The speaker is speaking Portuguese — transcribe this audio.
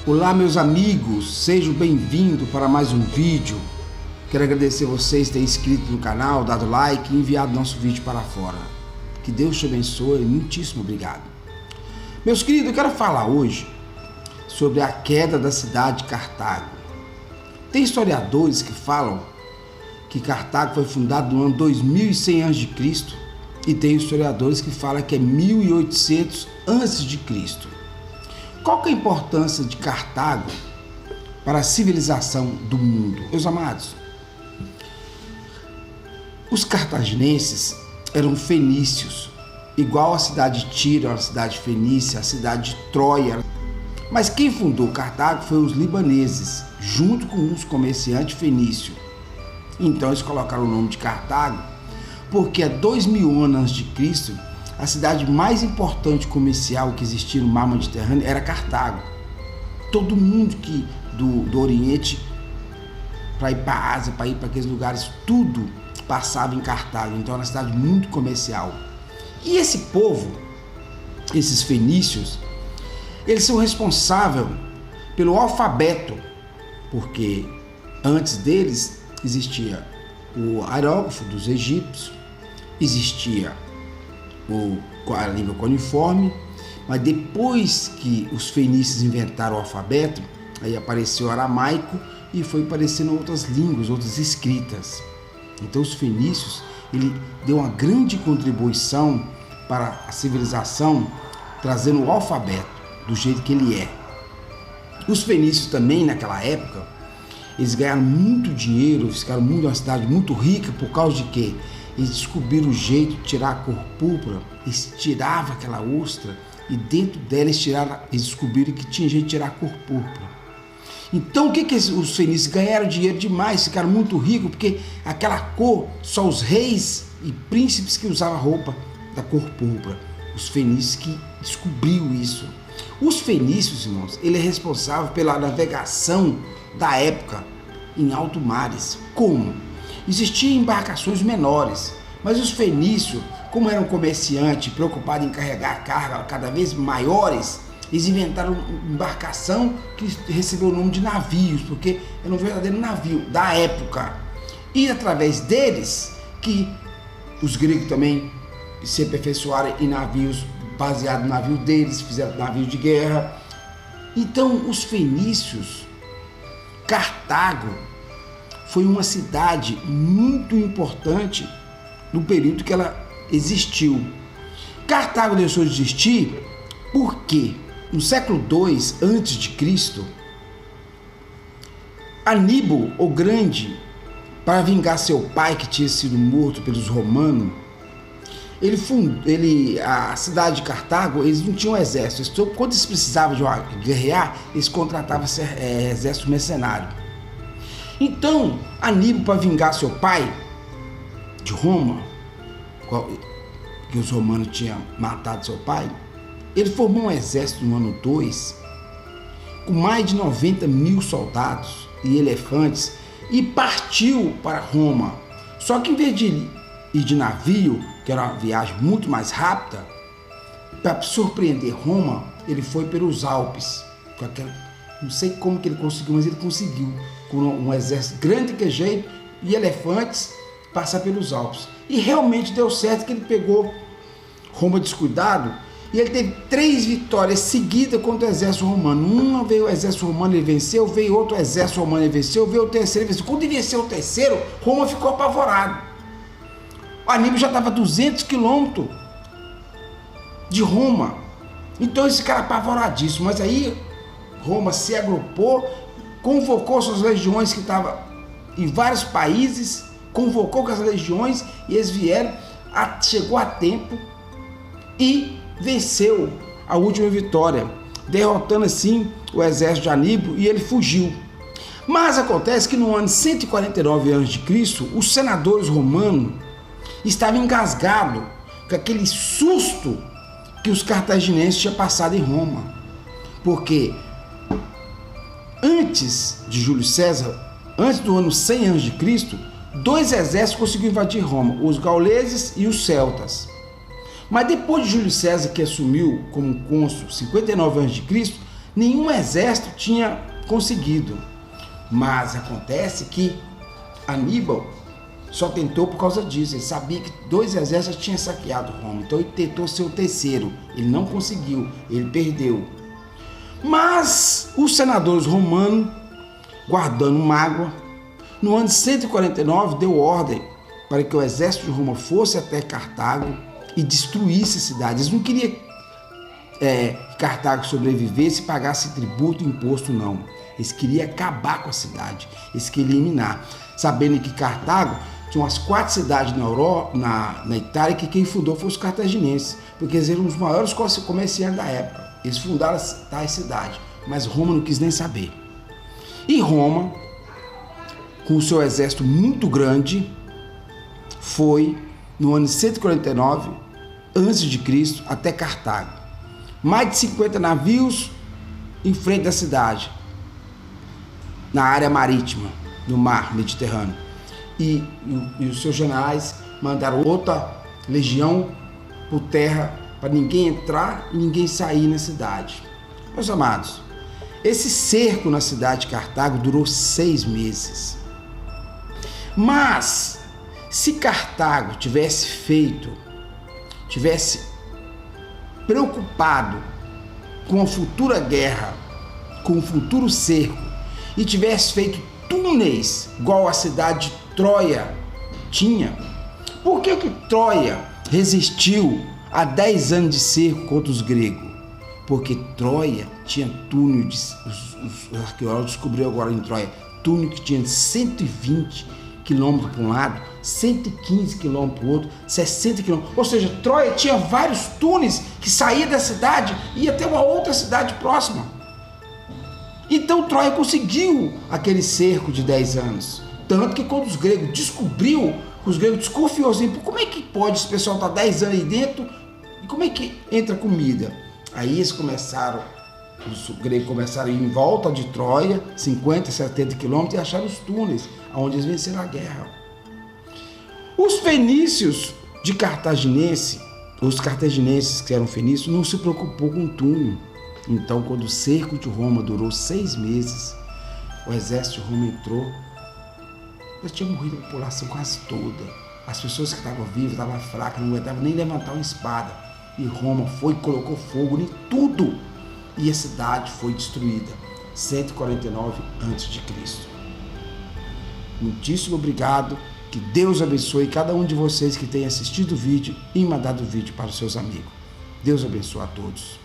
Olá meus amigos, sejam bem-vindos para mais um vídeo. Quero agradecer a vocês por terem inscrito no canal, dado like e enviado nosso vídeo para fora. Que Deus te abençoe, muitíssimo obrigado. Meus queridos, eu quero falar hoje sobre a queda da cidade de Cartago. Tem historiadores que falam que Cartago foi fundada no ano 2100 a.C. e tem historiadores que falam que é 1800 a.C. Qual que é a importância de Cartago para a civilização do mundo? Meus amados, os cartaginenses eram fenícios, igual a cidade de Tiro, a cidade fenícia, a cidade de Troia. Mas quem fundou Cartago foi os libaneses, junto com os comerciantes fenícios. Então eles colocaram o nome de Cartago, porque há 2000 anos antes de Cristo, a cidade mais importante comercial que existia no mar Mediterrâneo era Cartago. Todo mundo que do Oriente, para ir para a Ásia, para ir para aqueles lugares, tudo passava em Cartago. Então era uma cidade muito comercial. E esse povo, esses fenícios, eles são responsáveis pelo alfabeto, porque antes deles existia o hierógrafo dos egípcios, existia a língua cuneiforme, mas depois que os fenícios inventaram o alfabeto, aí apareceu o aramaico e foi aparecendo outras línguas, outras escritas. Então os fenícios, ele deu uma grande contribuição para a civilização, trazendo o alfabeto do jeito que ele é. Os fenícios também, naquela época, eles ganharam muito dinheiro, ficaram uma cidade muito rica, por causa de quê? Eles descobriram o jeito de tirar a cor púrpura. Eles tiravam aquela ostra e dentro dela eles descobriram que tinha jeito de tirar a cor púrpura. Então o que os fenícios ganharam dinheiro demais, ficaram muito ricos, porque aquela cor, só os reis e príncipes que usavam roupa da cor púrpura. Os fenícios que descobriu isso. Os fenícios, irmãos, ele é responsável pela navegação da época em altos mares. Como? Existiam embarcações menores, mas os fenícios, como eram comerciantes preocupados em carregar carga cada vez maiores, eles inventaram uma embarcação que recebeu o nome de navios, porque era um verdadeiro navio da época. E através deles que os gregos também se aperfeiçoaram em navios baseados no navio deles, fizeram navios de guerra. Então os fenícios, Cartago, foi uma cidade muito importante no período que ela existiu. Cartago deixou de existir porque no século II a.C., Aníbal o Grande, para vingar seu pai que tinha sido morto pelos romanos, a cidade de Cartago, eles não tinham exército. Então, quando eles precisavam de guerrear, eles contratavam exército mercenário. Então, Aníbal, para vingar seu pai de Roma, que os romanos tinham matado seu pai, ele formou um exército no ano 2, com mais de 90 mil soldados e elefantes, e partiu para Roma. Só que em vez de ir de navio, que era uma viagem muito mais rápida, para surpreender Roma, ele foi pelos Alpes, com aquela... Não sei como que ele conseguiu, mas ele conseguiu, com um exército grande que jeito e elefantes, passar pelos Alpes. E realmente deu certo, que ele pegou Roma descuidado e ele teve 3 vitórias seguidas contra o exército romano. Uma veio o exército romano, ele venceu, veio outro exército romano, ele venceu, veio o terceiro, ele venceu. Quando ele venceu o terceiro, Roma ficou apavorado. O Aníbal já estava a 200 quilômetros de Roma. Então esse cara apavoradíssimo, mas aí Roma se agrupou, convocou suas legiões que estavam em vários países, convocou com as legiões e eles vieram, chegou a tempo e venceu a última vitória, derrotando assim o exército de Aníbal, e ele fugiu. Mas acontece que no ano 149 a.C., os senadores romanos estavam engasgados com aquele susto que os cartaginenses tinham passado em Roma, porque antes de Júlio César, antes do ano 100 a.C., 2 exércitos conseguiram invadir Roma, os gauleses e os celtas. Mas depois de Júlio César, que assumiu como cônsul 59 a.C., Nenhum exército tinha conseguido. Mas acontece que Aníbal só tentou por causa disso. Ele sabia que 2 exércitos tinham saqueado Roma. Então ele tentou ser o terceiro. Ele não conseguiu. Ele perdeu. Mas os senadores romanos, guardando mágoa, no ano de 149 deu ordem para que o exército de Roma fosse até Cartago e destruísse a cidade. Eles não queriam que Cartago sobrevivesse e pagasse tributo e imposto, não. Eles queriam acabar com a cidade. Eles queriam eliminar. Sabendo que Cartago tinha umas 4 cidades na Itália que quem fundou foi os cartaginenses, porque eles eram os maiores comerciantes da época. Eles fundaram tais cidades, mas Roma não quis nem saber. E Roma, com o seu exército muito grande, foi no ano de 149 a.C. até Cartago. Mais de 50 navios em frente da cidade, na área marítima, no mar Mediterrâneo. E os seus generais mandaram outra legião por terra para ninguém entrar e ninguém sair na cidade. Meus amados, esse cerco na cidade de Cartago durou 6 meses. Mas, se Cartago tivesse preocupado com a futura guerra, com o futuro cerco, e tivesse feito túneis igual a cidade de Troia tinha, por que Troia resistiu a 10 anos de cerco contra os gregos? Porque Troia tinha túnel, os arqueólogos descobriram agora em Troia, túnel que tinha 120 quilômetros para um lado, 115 quilômetros para o outro, 60 quilômetros. Ou seja, Troia tinha vários túneis que saía da cidade e ia até uma outra cidade próxima. Então Troia conseguiu aquele cerco de 10 anos. Tanto que quando os gregos descobriu, os gregos desconfiou assim, como é que pode esse pessoal estar 10 anos aí dentro e como é que entra comida? Aí eles os gregos começaram a ir em volta de Troia, 50, 70 quilômetros, e acharam os túneis, onde eles venceram a guerra. Os fenícios de cartaginense, os cartaginenses que eram fenícios, não se preocupou com o túnel. Então, quando o cerco de Roma durou 6 meses, o exército de Roma entrou, já tinha morrido a população quase toda. As pessoas que estavam vivas estavam fracas, não aguentavam nem levantar uma espada. E Roma foi e colocou fogo em tudo. E a cidade foi destruída. 149 a.C. Muitíssimo obrigado. Que Deus abençoe cada um de vocês que tem assistido o vídeo e mandado o vídeo para os seus amigos. Deus abençoe a todos.